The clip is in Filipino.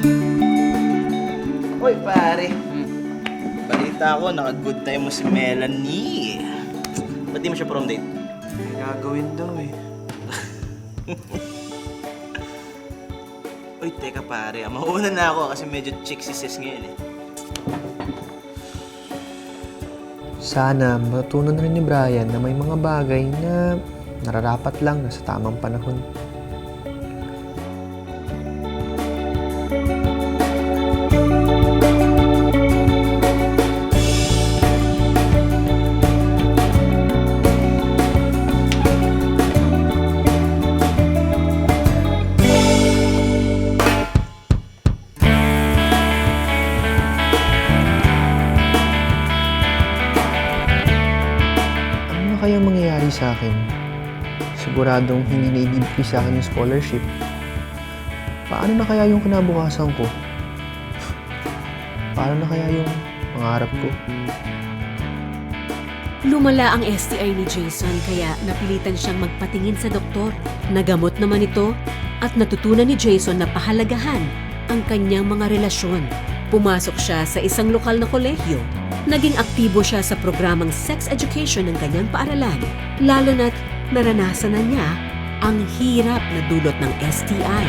Hoy, pare. Balita ko, naka-good time mo si Melanie. Ba't di mo siya prom date? May gagawin daw eh. Uy, teka pare. Mauna na ako kasi medyo chick si sis ngayon eh. Sana matutunan rin ni Brian na may mga bagay na nararapat lang na sa tamang panahon. Ano kaya mangyayari sa akin? Siguradong hindi na ibibigay sa akin yung scholarship. Paano na kaya yung kinabukasan ko? Paano na kaya yung pangarap ko? Lumala ang STI ni Jason kaya napilitan siyang magpatingin sa doktor. Nagamot naman ito at natutunan ni Jason na pahalagahan ang kanyang mga relasyon. Pumasok siya sa isang lokal na kolehiyo. Naging aktibo siya sa programang sex education ng kanyang paaralan, lalo na't naranasan na niya ang hirap na dulot ng STI.